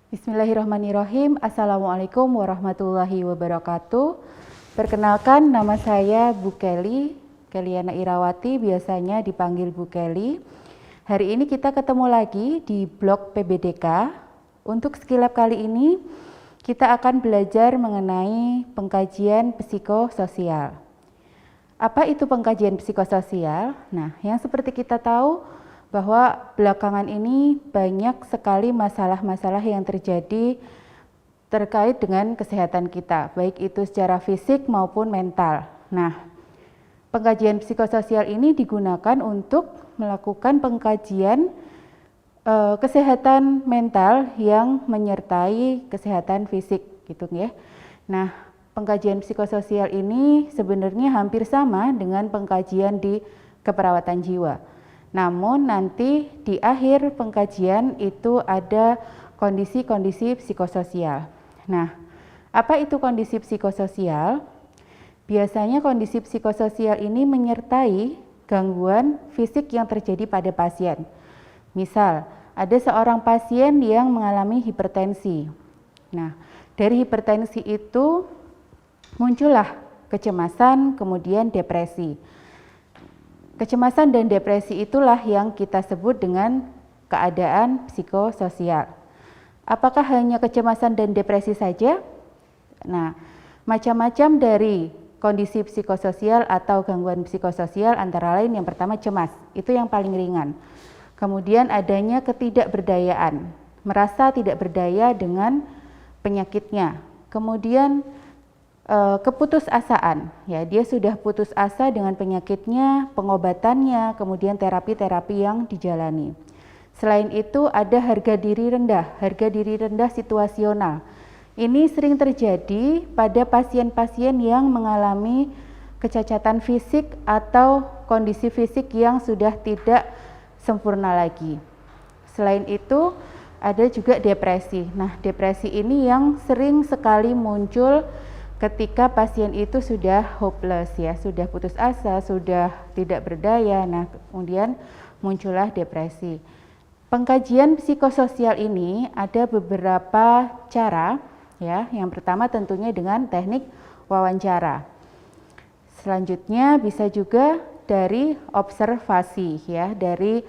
Bismillahirrahmanirrahim. Assalamualaikum warahmatullahi wabarakatuh. Perkenalkan, nama saya Bu Kelly, Keliana Irawati, biasanya dipanggil Bu Kelly. Hari ini kita ketemu lagi di blog PBDK. Untuk skilab kali ini, kita akan belajar mengenai pengkajian psikososial. Apa itu pengkajian psikososial? Nah, yang seperti kita tahu, bahwa belakangan ini banyak sekali masalah-masalah yang terjadi terkait dengan kesehatan kita, baik itu secara fisik maupun mental. Nah, pengkajian psikososial ini digunakan untuk melakukan pengkajian kesehatan mental yang menyertai kesehatan fisik, gitu ya. Nah, pengkajian psikososial ini sebenarnya hampir sama dengan pengkajian di keperawatan jiwa. Namun nanti di akhir pengkajian itu ada kondisi-kondisi psikososial. Nah, apa itu kondisi psikososial? Biasanya kondisi psikososial ini menyertai gangguan fisik yang terjadi pada pasien. Misal, ada seorang pasien yang mengalami hipertensi. Nah, dari hipertensi itu muncullah kecemasan, kemudian depresi. Kecemasan dan depresi itulah yang kita sebut dengan keadaan psikososial. Apakah hanya kecemasan dan depresi saja? Nah, macam-macam dari kondisi psikososial atau gangguan psikososial antara lain yang pertama cemas, itu yang paling ringan. Kemudian adanya ketidakberdayaan, merasa tidak berdaya dengan penyakitnya. Kemudian keputusasaan, ya, dia sudah putus asa dengan penyakitnya, pengobatannya, kemudian terapi-terapi yang dijalani. Selain itu ada harga diri rendah situasional. Ini sering terjadi pada pasien-pasien yang mengalami kecacatan fisik atau kondisi fisik yang sudah tidak sempurna lagi. Selain itu ada juga depresi. Nah, depresi ini yang sering sekali muncul ketika pasien itu sudah hopeless, ya, sudah putus asa, sudah tidak berdaya. Nah, kemudian muncullah depresi. Pengkajian psikososial ini ada beberapa cara, ya. Yang pertama tentunya dengan teknik wawancara. Selanjutnya bisa juga dari observasi, ya, dari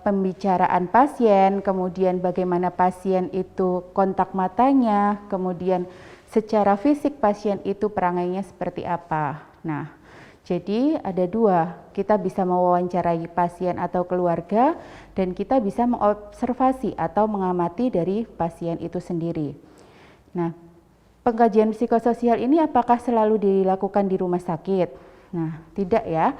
pembicaraan pasien, kemudian bagaimana pasien itu kontak matanya, kemudian secara fisik pasien itu perangainya seperti apa. Nah, jadi ada dua, kita bisa mewawancarai pasien atau keluarga dan kita bisa mengobservasi atau mengamati dari pasien itu sendiri. Nah, pengkajian psikososial ini apakah selalu dilakukan di rumah sakit? Nah, tidak ya.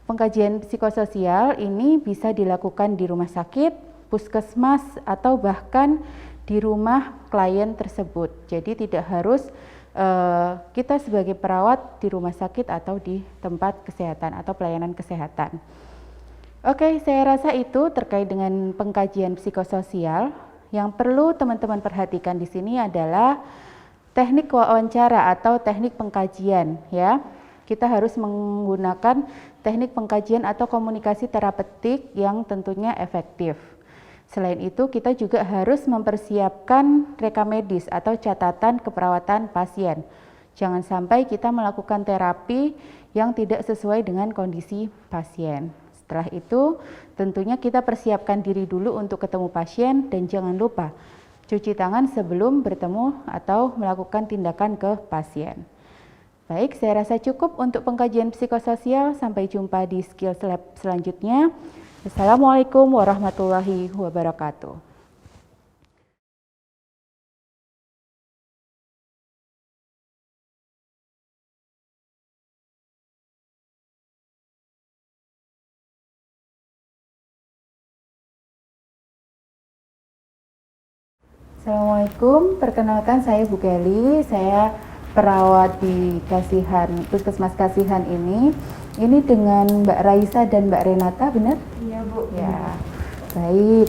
Pengkajian psikososial ini bisa dilakukan di rumah sakit, puskesmas, atau bahkan di rumah klien tersebut. Jadi tidak harus kita sebagai perawat di rumah sakit atau di tempat kesehatan atau pelayanan kesehatan. Oke, saya rasa itu terkait dengan pengkajian psikososial. Yang perlu teman-teman perhatikan di sini adalah teknik wawancara atau teknik pengkajian, ya. Kita harus menggunakan teknik pengkajian atau komunikasi terapeutik yang tentunya efektif. Selain itu, kita juga harus mempersiapkan rekam medis atau catatan keperawatan pasien. Jangan sampai kita melakukan terapi yang tidak sesuai dengan kondisi pasien. Setelah itu, tentunya kita persiapkan diri dulu untuk ketemu pasien dan jangan lupa cuci tangan sebelum bertemu atau melakukan tindakan ke pasien. Baik, saya rasa cukup untuk pengkajian psikososial. Sampai jumpa di skill lab selanjutnya. Assalamualaikum warahmatullahi wabarakatuh. Assalamualaikum, perkenalkan saya Bu Kelly, saya perawat di Puskesmas Kasihan ini. Ini dengan Mbak Raisa dan Mbak Renata, benar? Iya, Bu. Ya, baik.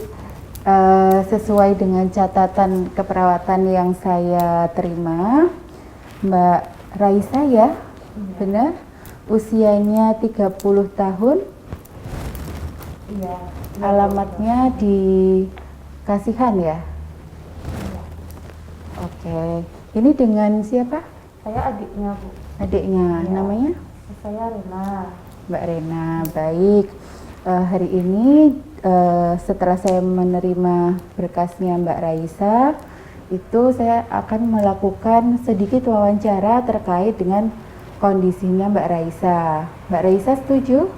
Sesuai dengan catatan keperawatan yang saya terima, Mbak Raisa ya, benar? Usianya 30 tahun. Iya. Alamatnya di Kasihan ya? Iya. Oke. Ini dengan siapa? Saya adiknya, Bu. Adiknya. Ya. Namanya? Saya Rena. Mbak Rena. Baik. Hari ini setelah saya menerima berkasnya Mbak Raisa, itu saya akan melakukan sedikit wawancara terkait dengan kondisinya Mbak Raisa. Mbak Raisa setuju?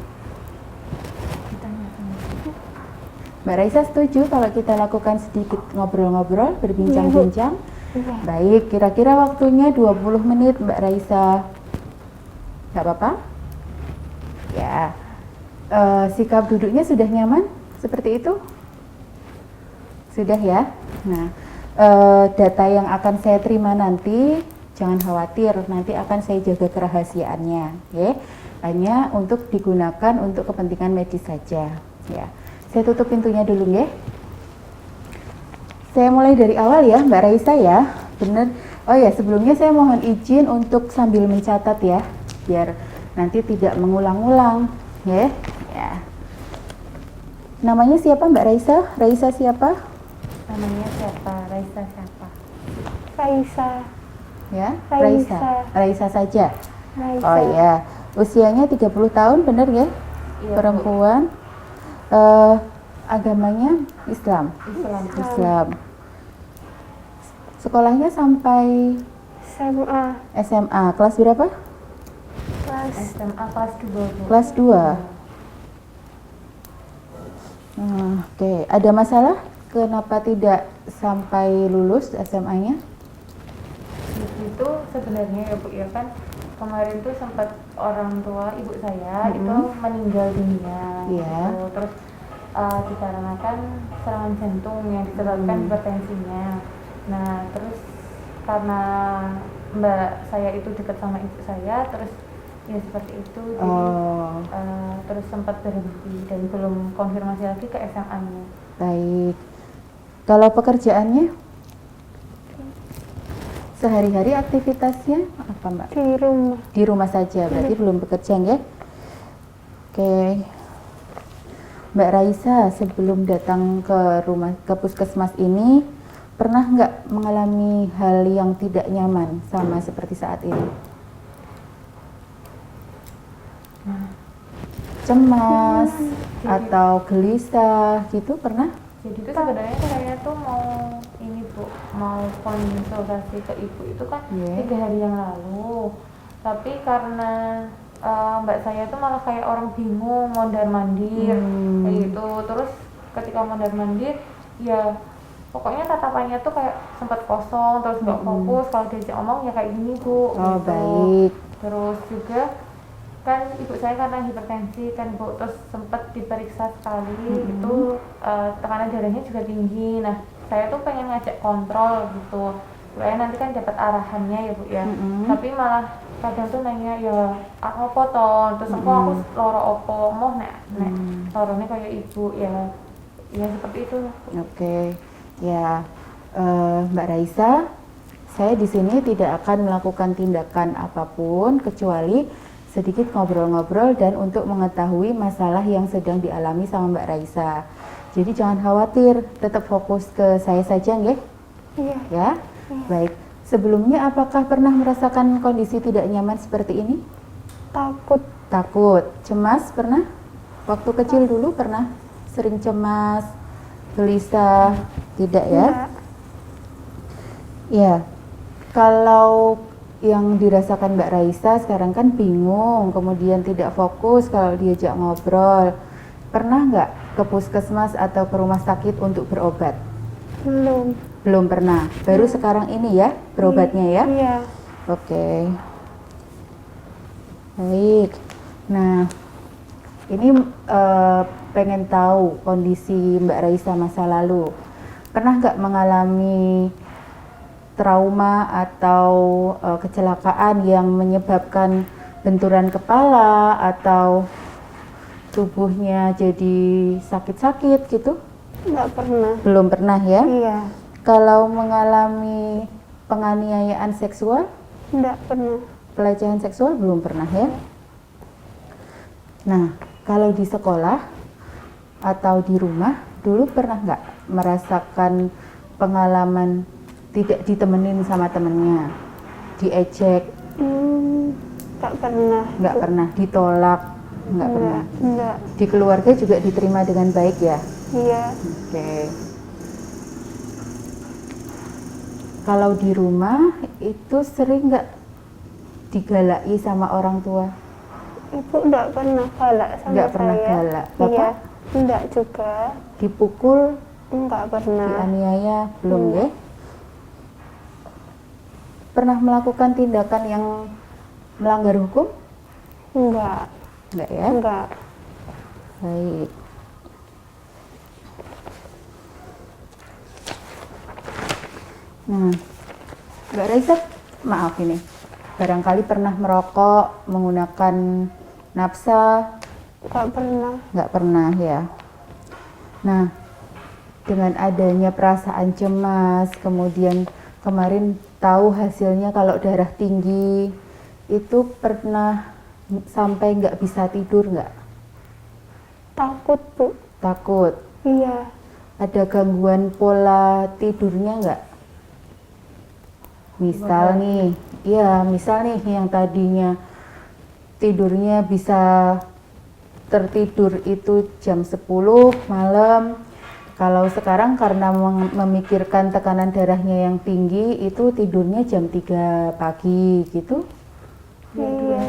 Mbak Raisa setuju kalau kita lakukan sedikit ngobrol-ngobrol, berbincang-bincang? Iya. Baik, kira-kira waktunya 20 menit Mbak Raisa. Nggak apa-apa? Ya. Sikap duduknya sudah nyaman? Seperti itu? Sudah ya? Nah, data yang akan saya terima nanti, jangan khawatir, nanti akan saya jaga kerahasiaannya. Ya. Hanya untuk digunakan untuk kepentingan medis saja. Ya. Saya tutup pintunya dulu ya. Saya mulai dari awal ya Mbak Raisa ya. Bener. Oh ya, sebelumnya saya mohon izin untuk sambil mencatat ya, biar nanti tidak mengulang-ulang ya. Ya. Namanya siapa Mbak Raisa? Raisa siapa? Namanya siapa? Raisa siapa? Raisa. Ya, Raisa. Raisa saja. Raisa. Oh ya. Usianya 30 tahun bener ya? Iya, Perempuan. Agamanya Islam. Islam. Sekolahnya sampai SMA. Kelas berapa? SMA kelas 2. Kelas 2. Oke. Ada masalah? Kenapa tidak sampai lulus SMA-nya? Itu sebenarnya ya Bu ya kan kemarin tuh sempat orang tua ibu saya itu meninggal dunia. Iya. Gitu. Terus dikarenakan serangan jantung yang disebabkan hipertensinya. Nah terus karena mbak saya itu dekat sama ibu saya, terus ya seperti itu, jadi terus sempat berhenti dan belum konfirmasi lagi ke SMA-nya. Baik. Kalau pekerjaannya? Sehari-hari aktivitasnya apa Mbak? Di rumah. Di rumah saja, berarti belum bekerja ya? Oke. Mbak Raisa, sebelum datang ke puskesmas ini, pernah nggak mengalami hal yang tidak nyaman sama seperti saat ini? Cemas atau gelisah gitu pernah? Jadi itu sebenarnya saya tuh mau konsultasi ke ibu itu kan 3 hari yang lalu, tapi karena mbak saya tuh malah kayak orang bingung mondar-mandir kayak gitu. Terus ketika mondar-mandir ya pokoknya tatapannya tuh kayak sempat kosong, terus nggak fokus, kalau diajak omong ya kayak gini Bu. Oh gitu. baik. Terus juga kan ibu saya karena hipertensi kan Bu, terus sempat diperiksa sekali itu tekanan darahnya juga tinggi. Nah saya tuh pengen ngajak kontrol gitu supaya nanti kan dapat arahannya ya Bu ya. Tapi malah kadang tuh nanya ya aku apa toh, terus aku loro opo moh nek lorone kayak ibu ya seperti itu. Oke. Ya, Mbak Raisa, saya di sini tidak akan melakukan tindakan apapun kecuali sedikit ngobrol-ngobrol dan untuk mengetahui masalah yang sedang dialami sama Mbak Raisa. Jadi jangan khawatir, tetap fokus ke saya saja, nggih? Iya. Ya, baik. Sebelumnya apakah pernah merasakan kondisi tidak nyaman seperti ini? Takut. Takut, cemas pernah? Waktu kecil dulu pernah sering cemas, gelisah, tidak ya? Ya, kalau yang dirasakan Mbak Raisa sekarang kan bingung, kemudian tidak fokus kalau diajak ngobrol. Pernah nggak ke puskesmas atau ke rumah sakit untuk berobat? Belum. Belum pernah, baru sekarang ini ya berobatnya ya? Iya. Oke. Baik. Nah, ini pengen tahu kondisi Mbak Raisa masa lalu. Pernah nggak mengalami trauma atau kecelakaan yang menyebabkan benturan kepala atau tubuhnya jadi sakit-sakit gitu? Nggak pernah. Belum pernah ya? Iya. Kalau mengalami penganiayaan seksual? Nggak pernah. Pelecehan seksual belum pernah ya? Nah, kalau di sekolah atau di rumah, dulu pernah nggak merasakan pengalaman Tidak ditemenin sama temennya, diejek, Tak pernah. nggak Bu. pernah ditolak, nggak pernah. Enggak. Di keluarga juga diterima dengan baik ya. Iya. Oke. Kalau di rumah itu sering nggak digalaki sama orang tua? Ibu enggak pernah galak sama Nggak pernah saya. galak. Iya. Bapak? Enggak juga. Dipukul, Enggak pernah. dianiaya, belum ya? Pernah melakukan tindakan yang melanggar hukum? Enggak. Enggak ya? Enggak. Baik. Nah, Mbak Raisa, maaf ini, barangkali pernah merokok, menggunakan nafsa, Enggak pernah. nggak pernah ya. Nah, dengan adanya perasaan cemas, kemudian kemarin tahu hasilnya kalau darah tinggi, itu pernah sampai nggak bisa tidur nggak? Takut, Bu. Takut. Iya. Ada gangguan pola tidurnya nggak? Misal nih, misal nih yang tadinya tidurnya bisa tertidur itu jam 10 malam, kalau sekarang karena memikirkan tekanan darahnya yang tinggi itu tidurnya jam 3 pagi gitu. Iya.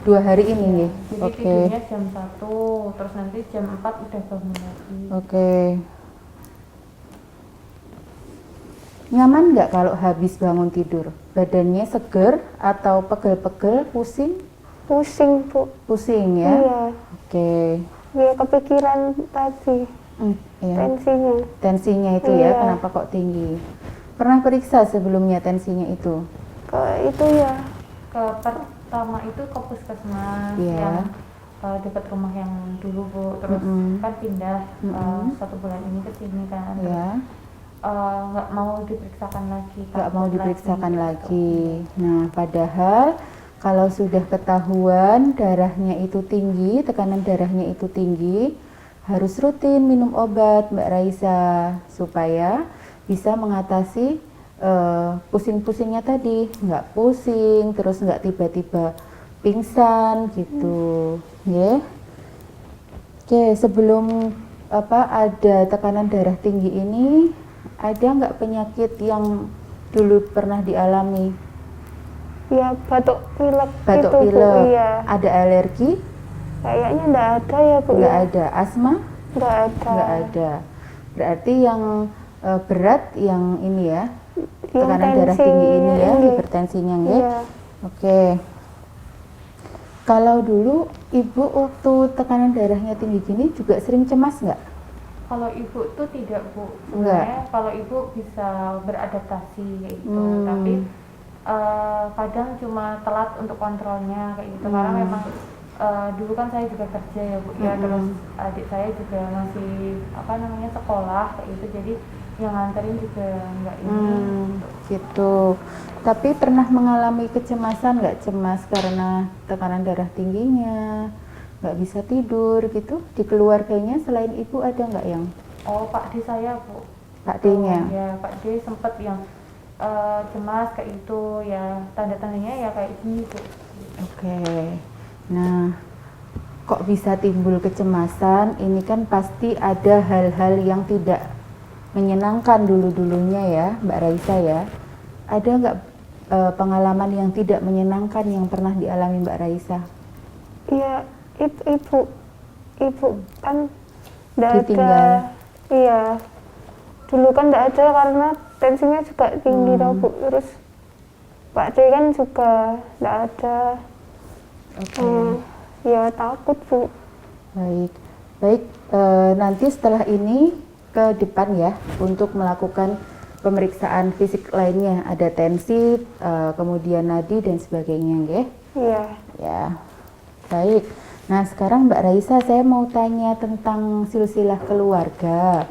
2 hari ini nih. Jadi Oke. tidurnya jam 1, terus nanti jam 4 udah bangun lagi. Oke. Nyaman nggak kalau habis bangun tidur? Badannya seger atau pegel-pegel, pusing? Pusing, Bu. Pusing ya? Iya. Oke. Iya, kepikiran tadi. Iya. Tensinya. Tensinya itu ya, Iya. kenapa kok tinggi? Pernah periksa sebelumnya tensinya itu? Itu ya. Pertama itu ke puskesmas Iya. yang dekat rumah yang dulu, Bu. Terus kan pindah 1 bulan ini ke sini kan. Terus, Ya, nggak mau diperiksakan lagi. nggak mau takut diperiksakan gitu. lagi. Nah, padahal kalau sudah ketahuan darahnya itu tinggi, tekanan darahnya itu tinggi, harus rutin minum obat, Mbak Raisa, supaya bisa mengatasi pusing-pusingnya tadi, nggak pusing, terus nggak tiba-tiba pingsan gitu, ya. Oke, sebelum ada tekanan darah tinggi ini, ada nggak penyakit yang dulu pernah dialami? Ya, batuk pilek Batuk itu, Bu. pilek, Iya. ada alergi? Kayaknya enggak ada ya, Bu. Nggak ya? ada. Asma? Nggak ada. Nggak ada. Berarti yang berat yang ini ya, Yang tekanan darah tinggi ini ya, ini. hipertensinya ya. Iya. Oke. Kalau dulu ibu waktu tekanan darahnya tinggi gini juga sering cemas nggak? Kalau ibu tuh tidak, Bu. Enggak. Sebenarnya kalau ibu bisa beradaptasi kayak gitu, Hmm. tapi kadang cuma telat untuk kontrolnya kayak gitu. Karena memang dulu kan saya juga kerja ya, Bu. Ya, terus adik saya juga masih sekolah kayak gitu. Jadi yang nganterin juga nggak ini. Gitu. Tapi pernah mengalami kecemasan nggak? Cemas karena tekanan darah tingginya, nggak bisa tidur gitu? Di keluarganya selain ibu ada nggak yang? Oh, Pak D saya, Bu. Pak D-nya? Ya, Pak D sempet yang cemas kayak itu ya, tanda-tandanya ya kayak gitu. Oke. Nah, kok bisa timbul kecemasan? Ini kan pasti ada hal-hal yang tidak menyenangkan dulu-dulunya ya, Mbak Raisa ya. Ada nggak pengalaman yang tidak menyenangkan yang pernah dialami Mbak Raisa? Iya, ibu kan nggak Ditinggal. ada. Iya, dulu kan nggak ada karena tensinya juga tinggi tau, Bu. Terus Pak D kan juga nggak ada. Oke. Ya takut, Bu. Baik, baik. Nanti setelah ini ke depan ya untuk melakukan pemeriksaan fisik lainnya, ada tensi, kemudian nadi dan sebagainya, ya. Iya. Ya, baik. Nah sekarang Mbak Raisa, saya mau tanya tentang silsilah keluarga.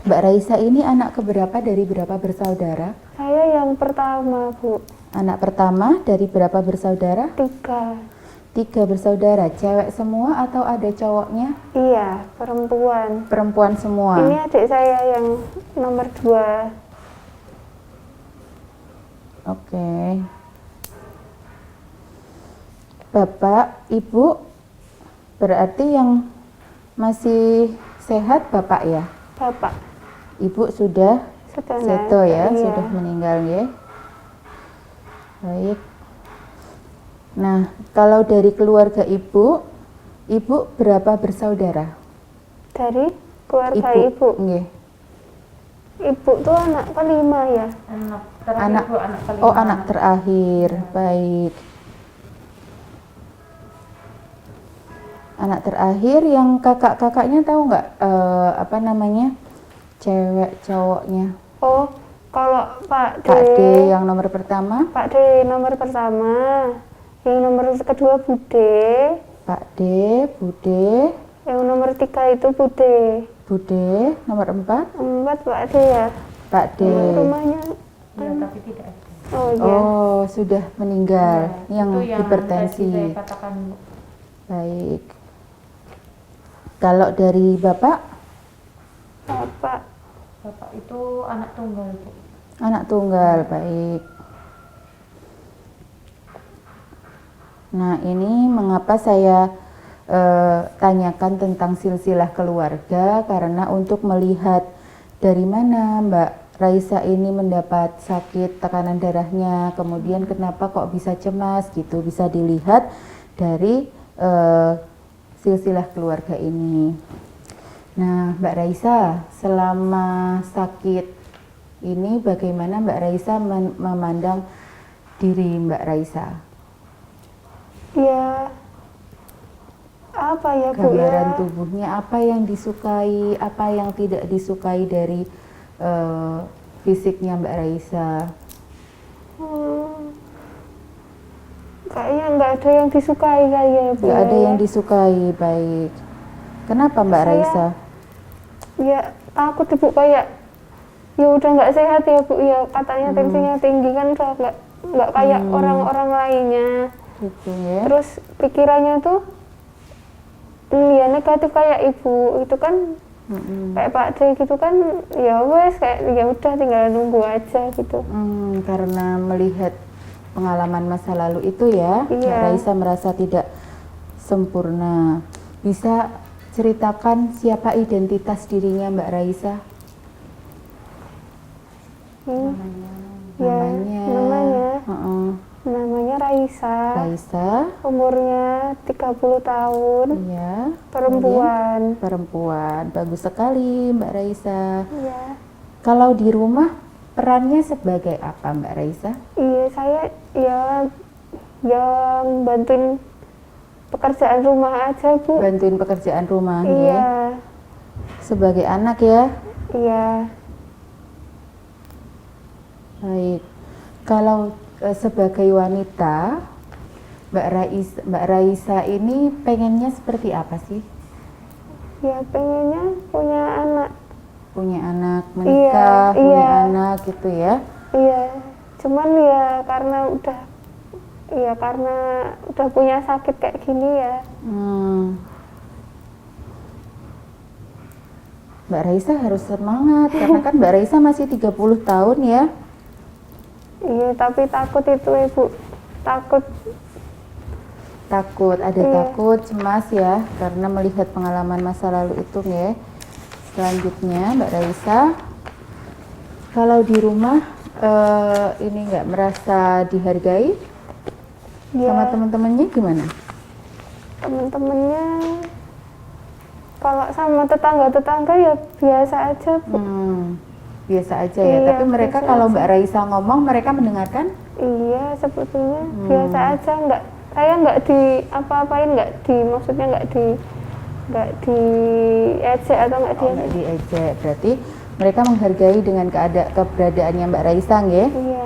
Mbak Raisa ini anak keberapa dari berapa bersaudara? Saya yang pertama, Bu. Anak pertama dari berapa bersaudara? 3. 3 bersaudara, cewek semua atau ada cowoknya? Iya, perempuan. Perempuan semua. Ini adik saya yang nomor 2. Oke. Bapak, Ibu, berarti yang masih sehat Bapak ya? Bapak Ibu sudah sudah seto ya, iya. sudah meninggal ya. Baik. Nah, kalau dari keluarga Ibu, Ibu berapa bersaudara? Dari keluarga ibu. Nggih. Ibu tuh anak kelima ya. Anak terakhir Anak, Bu, anak kelima. oh anak terakhir, baik. Anak terakhir yang kakak-kakaknya tahu nggak apa namanya, cewek cowoknya? Oh, kalau Pak D, Pak D yang nomor pertama, Pak D nomor pertama, yang nomor kedua Bude, Pak D, Bude, yang nomor 3 itu Bude, Bude, nomor 4, 4 Pak D ya. Pak D. Rumahnya, Iya, tapi tidak ada. oh iya. Oh, sudah meninggal, Ya, yang itu hipertensi. tadi saya katakan Bu. Baik. Kalau dari Bapak, Bapak Bapak itu anak tunggal Bu. anak tunggal, baik. Nah, ini mengapa saya tanyakan tentang silsilah keluarga, karena untuk melihat dari mana Mbak Raisa ini mendapat sakit tekanan darahnya, kemudian kenapa kok bisa cemas gitu, bisa dilihat dari silsilah keluarga ini. Nah, Mbak Raisa, selama sakit ini bagaimana Mbak Raisa memandang diri Mbak Raisa? ya apa ya Bu Gambaran ya? tubuhnya, apa yang disukai, apa yang tidak disukai dari fisiknya Mbak Raisa? Kayaknya nggak ada yang disukai kali ya Bu. Nggak ada ya. yang disukai, baik. Kenapa Mbak Saya- Raisa? Ya takut Ibu, kayak ya udah nggak sehat ya Bu ya, katanya tensinya tinggi kan, udah nggak kayak orang-orang lainnya. Gitu ya. Terus pikirannya tuh ya negatif kayak Ibu itu kan, kayak Pak D gitu kan, ya wes kayak ya udah tinggal nunggu aja gitu. Karena melihat pengalaman masa lalu itu ya, Mbak Iya. Raisa merasa tidak sempurna. Bisa ceritakan siapa identitas dirinya Mbak Raisa? Ya, Namanya? Heeh. namanya Raisa, Raisa, umurnya 30 tahun, iya. perempuan. Perempuan, bagus sekali Mbak Raisa. Iya. Kalau di rumah perannya sebagai apa Mbak Raisa? Iya, saya ya yang bantuin pekerjaan rumah aja Bu. Bantuin pekerjaan rumah Iya, ya. Sebagai anak ya. iya. Baik. Kalau sebagai wanita, Mbak Raisa ini pengennya seperti apa sih? Ya pengennya punya anak. Punya anak, menikah, Iya, punya iya. anak gitu ya. Iya, cuman ya karena udah punya sakit kayak gini ya. Mbak Raisa harus semangat karena kan Mbak Raisa masih 30 tahun ya. Iya, tapi takut itu Ibu. Takut, ada Iya. takut, cemas ya karena melihat pengalaman masa lalu itu ya. Selanjutnya Mbak Raisa, kalau di rumah ini nggak merasa dihargai Ya, sama teman-temannya gimana? temen-temennya kalau sama tetangga-tetangga ya biasa aja Bu. Biasa aja ya, Iya, tapi mereka biasa kalau aja. Mbak Raisa ngomong mereka mendengarkan? Iya, sebetulnya biasa aja, saya nggak di apa-apain, maksudnya nggak di ejek atau nggak di. Oh, nggak diejek, berarti mereka menghargai dengan keberadaannya Mbak Raisa ya. Iya,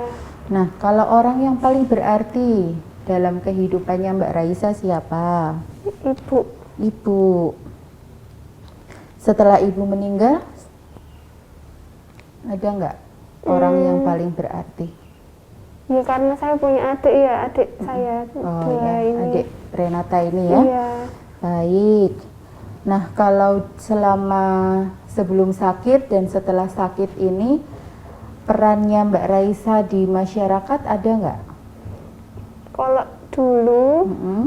Nah, kalau orang yang paling berarti dalam kehidupannya Mbak Raisa siapa? Ibu. Ibu. Setelah ibu meninggal, ada nggak orang yang paling berarti? Ya karena saya punya adik ya, adik saya Oh dua ya, ini. adik Renata ini ya. Iya, Baik. Nah, kalau selama sebelum sakit dan setelah sakit ini, perannya Mbak Raisa di masyarakat ada nggak? Kalau dulu Mm-mm.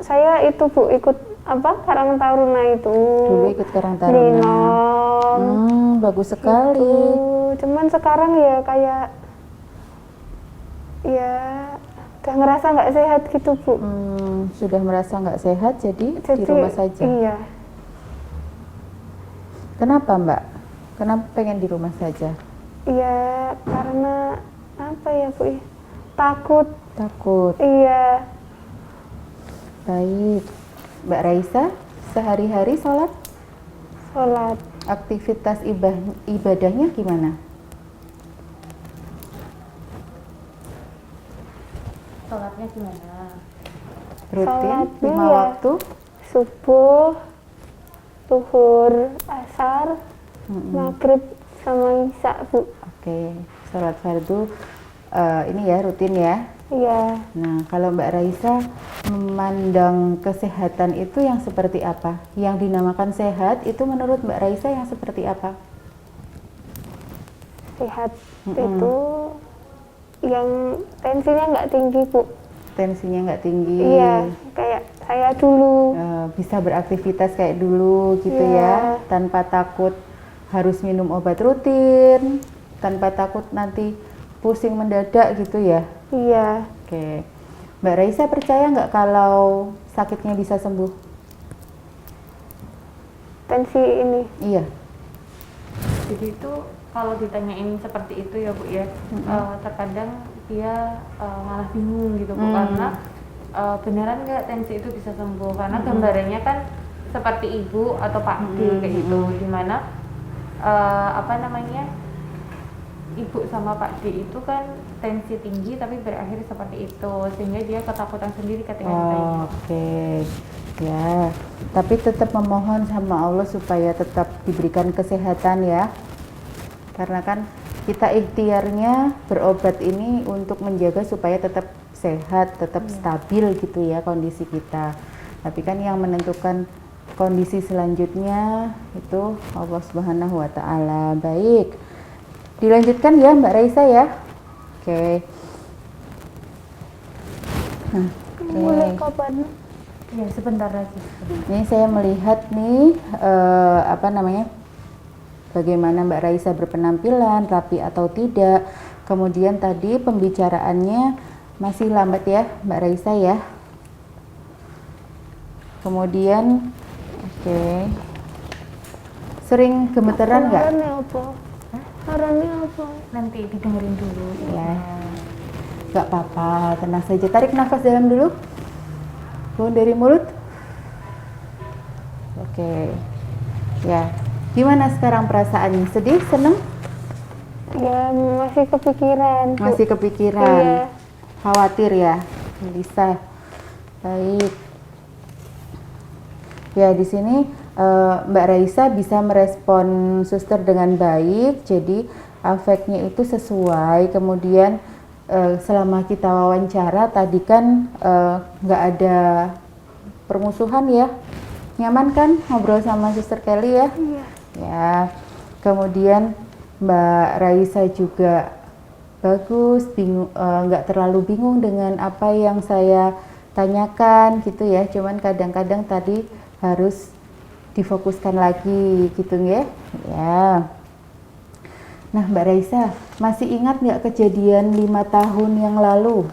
saya itu Bu ikut apa Karang Taruna itu. Dulu ikut Karang Taruna. Minum. Bagus sekali. Gitu. Cuman sekarang ya kayak ya udah ngerasa nggak sehat gitu Bu. Sudah merasa nggak sehat, jadi di Jadi rumah saja. iya. Kenapa Mbak? Kenapa pengen di rumah saja? Iya karena apa ya Bu? Takut. Takut. Iya. Baik. Mbak Raisa, sehari-hari sholat, Sholat. aktivitas ibadahnya gimana? Sholatnya gimana? Rutin, Sholatnya 5 ya. waktu? Subuh, zuhur, asar, Mm-mm. maghrib sama isya Bu. Oke, sholat fardu ini ya rutin ya. Iya. Nah, kalau Mbak Raisa memandang kesehatan itu yang seperti apa? Yang dinamakan sehat itu menurut Mbak Raisa yang seperti apa? Sehat Mm-mm. itu yang tensinya nggak tinggi Bu. Tensinya nggak tinggi. Iya, kayak saya dulu. Bisa beraktivitas kayak dulu gitu Iya. ya, tanpa takut harus minum obat rutin, tanpa takut nanti pusing mendadak gitu ya. Iya. Oke, Mbak Raisa percaya nggak kalau sakitnya bisa sembuh? Tensi ini. Iya. Jadi itu kalau ditanyain seperti itu ya Bu ya, terkadang dia malah bingung gitu Bu, karena beneran nggak tensi itu bisa sembuh, karena gambarannya kan seperti ibu atau Pak D kayak gitu, dimana apa namanya, ibu sama Pak D itu kan tensi tinggi tapi berakhir seperti itu, sehingga dia ketakutan sendiri ketika ditanya. Oke, ya. Tapi tetap memohon sama Allah supaya tetap diberikan kesehatan ya. Karena kan kita ikhtiarnya berobat ini untuk menjaga supaya tetap sehat, tetap stabil gitu ya kondisi kita. Tapi kan yang menentukan kondisi selanjutnya itu Allah Subhanahu wa taala. Baik. Dilanjutkan ya Mbak Raisa ya. Oke. Nah, Mulai kapan? Ya sebentar lagi. ini saya melihat nih apa namanya, bagaimana Mbak Raisa berpenampilan, rapi atau tidak. Kemudian tadi pembicaraannya masih lambat ya Mbak Raisa ya. Kemudian, oke. Sering gemeteran nggak? Sarannya apa? Sarannya apa? Nanti didengerin dulu. Ya, nggak apa-apa, tenang saja. Tarik nafas dalam dulu. Buang dari mulut. Oke. Ya, gimana sekarang perasaannya? Sedih, seneng? Ya masih kepikiran Bu. Masih kepikiran? Iya. Khawatir ya, Melisa. Baik. Ya, di sini Mbak Raisa bisa merespon suster dengan baik, jadi afeknya itu sesuai. Kemudian selama kita wawancara tadi kan nggak ada permusuhan ya, nyaman kan ngobrol sama suster Kelly ya? Iya. Ya, kemudian Mbak Raisa juga bagus, bingung, nggak terlalu bingung dengan apa yang saya tanyakan gitu ya. Cuman kadang-kadang tadi harus difokuskan lagi gitu ya. Ya. Nah Mbak Raisa, masih ingat nggak kejadian 5 tahun yang lalu?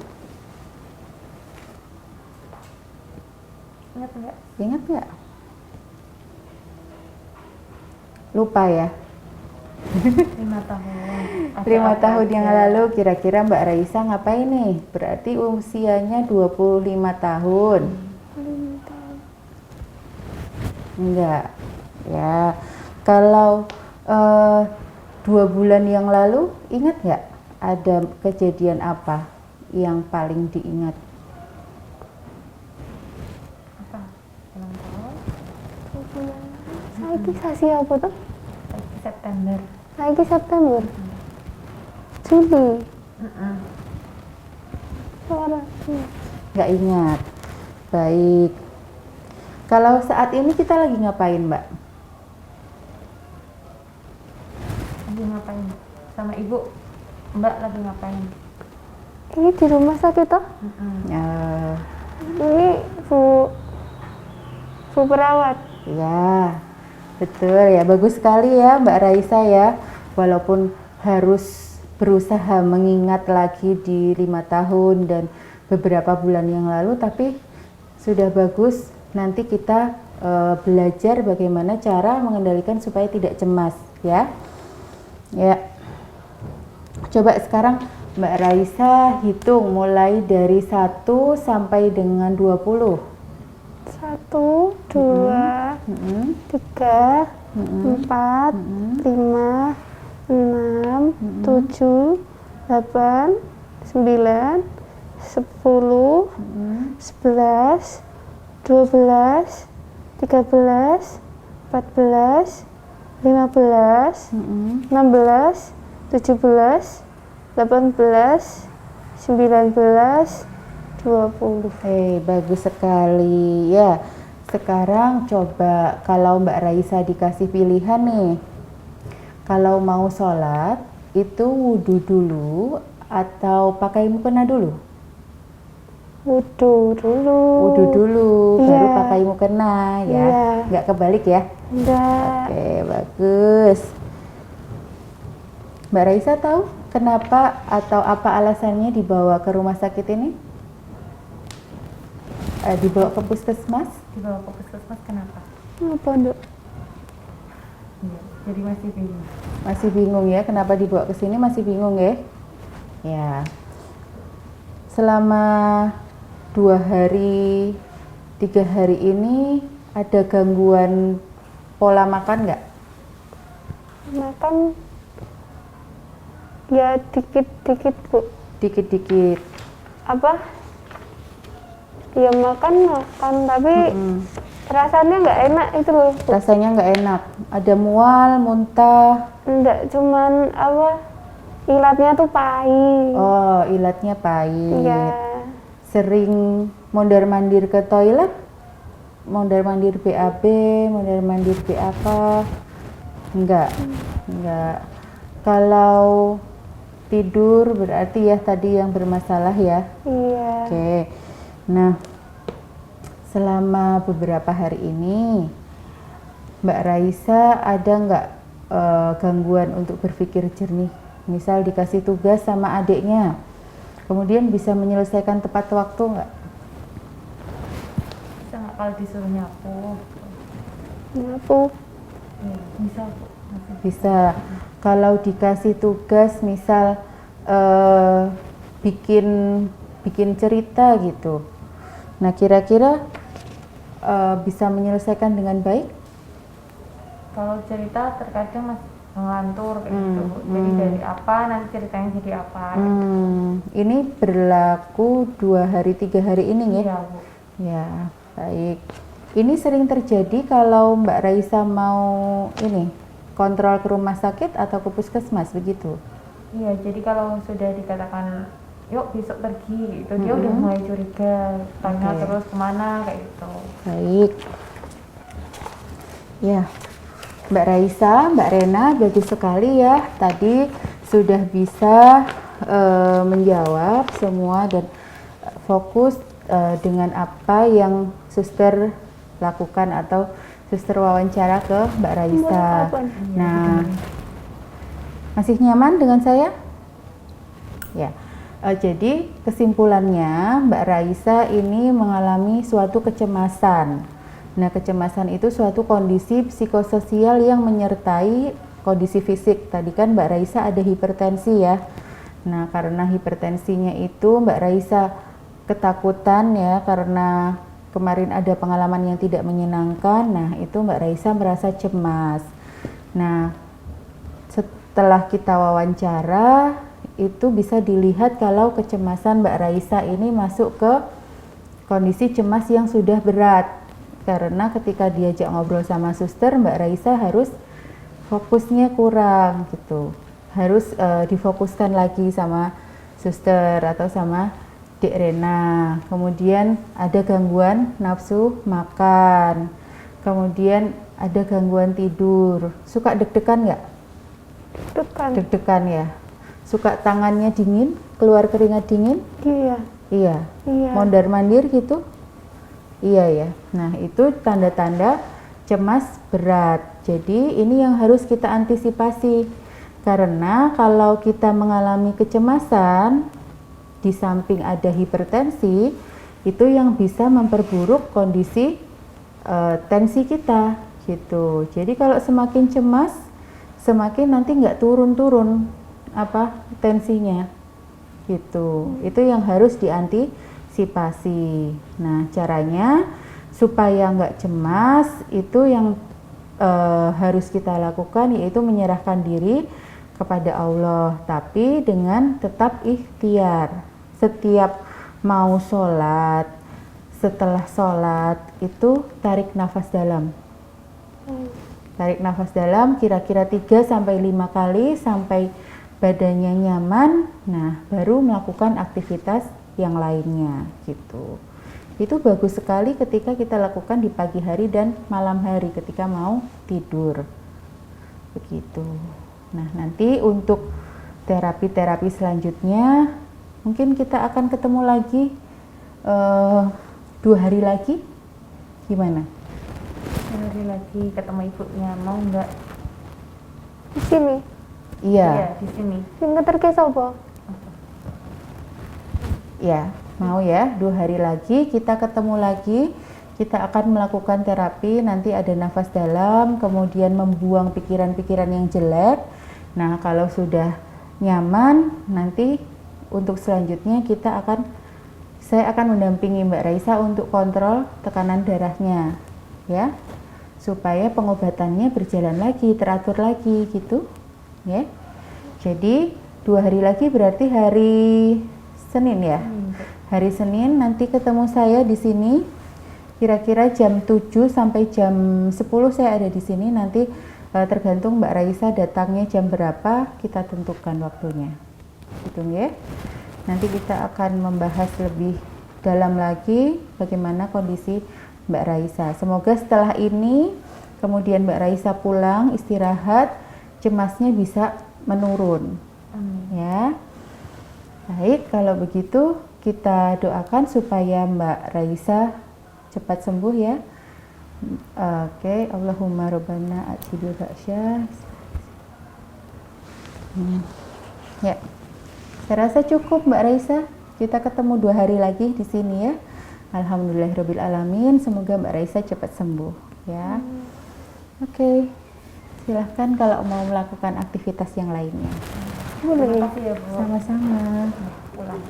Ingat nggak? Ingat nggak? Lupa ya? 5 tahun. 5 tahun yang lalu kira-kira Mbak Raisa ngapain nih? Berarti usianya 25 tahun. Enggak. Ya. Kalau 2 bulan yang lalu ingat nggak ada kejadian apa yang paling diingat? Apa? Ulang tahun? Saiki sasi apa tuh? September. Saiki September. Juli. Suara. Nggak ingat. Baik. Kalau saat ini kita lagi ngapain, Mbak? Lagi ngapain? sama ibu, Mbak lagi ngapain? Ini di rumah sakit toh? Ya, Ini bu perawat. ya, betul ya. Bagus sekali ya Mbak Raisa ya. Walaupun harus berusaha mengingat lagi di 5 tahun dan beberapa bulan yang lalu, tapi sudah bagus. Nanti kita belajar bagaimana cara mengendalikan supaya tidak cemas ya. Ya. Coba sekarang Mbak Raisa hitung mulai dari 1 sampai dengan 20. 1, 2, 3, 4, 5, 6, 7, 8, 9, 10, 11, 12, 13, 14, 15, 16, 17, 18, 19, 20. Bagus sekali ya. Sekarang coba kalau Mbak Raisa dikasih pilihan nih, kalau mau sholat itu wudhu dulu atau pakai mukena dulu? Wudhu dulu. Wudhu dulu, Iya. baru pakai mukena ya. Iya. Nggak kebalik ya? Enggak. Oke, bagus. Mbak Raisa tahu kenapa atau apa alasannya dibawa ke rumah sakit ini? Dibawa ke puskesmas? Dibawa ke puskesmas kenapa? Apa, Dok? Iya, jadi masih bingung. Masih bingung ya, kenapa dibawa ke sini masih bingung ya? Ya. Selama 2 hari, 3 hari ini ada gangguan pola makan nggak? Makan ya dikit-dikit, Bu. Dikit-dikit. Apa? Ya makan, tapi rasanya nggak enak itu loh, Bu. Rasanya nggak enak. Ada mual, muntah. Enggak, cuman apa? Ilatnya tuh pahit. Oh, ilatnya pahit. Iya. Sering mondar-mandir ke toilet? Mondar-mandir BAB, mondar-mandir BAK? Enggak. Enggak. Kalau tidur berarti ya tadi yang bermasalah ya. Iya. Oke. Nah, selama beberapa hari ini Mbak Raisa ada nggak gangguan untuk berpikir jernih? Misal dikasih tugas sama adiknya, kemudian bisa menyelesaikan tepat waktu nggak? Bisa nggak kalau disuruh nyapu? Nyapu. Iya, bisa Bu. Masih Bisa. Kalau dikasih tugas misal bikin cerita gitu, nah kira-kira bisa menyelesaikan dengan baik? Kalau cerita terkadang masih ngelantur kayak gitu. Jadi dari apa nanti ceritanya jadi apa? Ini berlaku 2 hari 3 hari ini ya? Iya Bu. Ya, baik. Ini sering terjadi kalau Mbak Raisa mau ini kontrol ke rumah sakit atau ke puskesmas begitu? Iya, jadi kalau sudah dikatakan yuk besok pergi gitu, dia udah mulai curiga, tanya Oke. terus kemana kayak gitu. Baik. Ya, Mbak Raisa, Mbak Rena, bagus sekali ya. Tadi sudah bisa menjawab semua dan fokus dengan apa yang suster lakukan atau suster wawancara ke Mbak Raisa. Nah, masih nyaman dengan saya? Ya. Jadi kesimpulannya Mbak Raisa ini mengalami suatu kecemasan. Nah, kecemasan itu suatu kondisi psikososial yang menyertai kondisi fisik. Tadi kan Mbak Raisa ada hipertensi ya. Nah, karena hipertensinya itu Mbak Raisa ketakutan ya karena kemarin ada pengalaman yang tidak menyenangkan. Nah, itu Mbak Raisa merasa cemas. Nah, setelah kita wawancara itu bisa dilihat kalau kecemasan Mbak Raisa ini masuk ke kondisi cemas yang sudah berat. Karena ketika diajak ngobrol sama suster, Mbak Raisa harus fokusnya kurang gitu. Harus difokuskan lagi sama suster atau sama Dek Rena. Kemudian ada gangguan nafsu makan. Kemudian ada gangguan tidur. Suka deg-degan nggak? Tekan. Deg-degan ya. Suka tangannya dingin, keluar keringat dingin? Iya. Iya. Iya. Mondar-mandir gitu? Iya ya. Nah, itu tanda-tanda cemas berat. Jadi, ini yang harus kita antisipasi. Karena kalau kita mengalami kecemasan, di samping ada hipertensi, itu yang bisa memperburuk kondisi tensi kita gitu. Jadi kalau semakin cemas, semakin nanti nggak turun-turun tensinya gitu. Itu yang harus diantisipasi. Nah, caranya supaya nggak cemas itu yang harus kita lakukan, yaitu menyerahkan diri kepada Allah, tapi dengan tetap ikhtiar. Setiap mau sholat, setelah sholat itu tarik nafas dalam. Tarik nafas dalam kira-kira 3-5 kali sampai badannya nyaman. Nah, baru melakukan aktivitas yang lainnya gitu. Itu bagus sekali ketika kita lakukan di pagi hari dan malam hari ketika mau tidur. Begitu. Nah, nanti untuk terapi-terapi selanjutnya mungkin kita akan ketemu lagi 2 hari lagi. Gimana? 2 hari lagi ketemu ibunya, mau nggak? Di sini. Iya. Iya, di sini. Sing ngeterke sapa? Ya, mau ya, 2 hari lagi kita ketemu lagi. Kita akan melakukan terapi, nanti ada nafas dalam, kemudian membuang pikiran-pikiran yang jelek. Nah, kalau sudah nyaman, nanti untuk selanjutnya saya akan mendampingi Mbak Raisa untuk kontrol tekanan darahnya, ya, supaya pengobatannya berjalan lagi, teratur lagi, gitu, ya. Jadi 2 hari lagi berarti hari Senin ya. Hari Senin nanti ketemu saya di sini. Kira-kira jam 7 sampai jam 10 saya ada di sini. Nanti tergantung Mbak Raisa datangnya jam berapa, kita tentukan waktunya. Gitu ya. Nanti kita akan membahas lebih dalam lagi bagaimana kondisi Mbak Raisa. Semoga setelah ini kemudian Mbak Raisa pulang istirahat, cemasnya bisa menurun. Ya. Baik, kalau begitu kita doakan supaya Mbak Raisa cepat sembuh ya. Oke, Allahumma rabbana atibil ba'sya. Ya, saya rasa cukup Mbak Raisa. Kita ketemu 2 hari lagi di sini ya. Alhamdulillahirabbil alamin. Semoga Mbak Raisa cepat sembuh ya. Oke, silahkan kalau mau melakukan aktivitas yang lainnya. Terima kasih ya, Bu. Sama-sama. Pulang.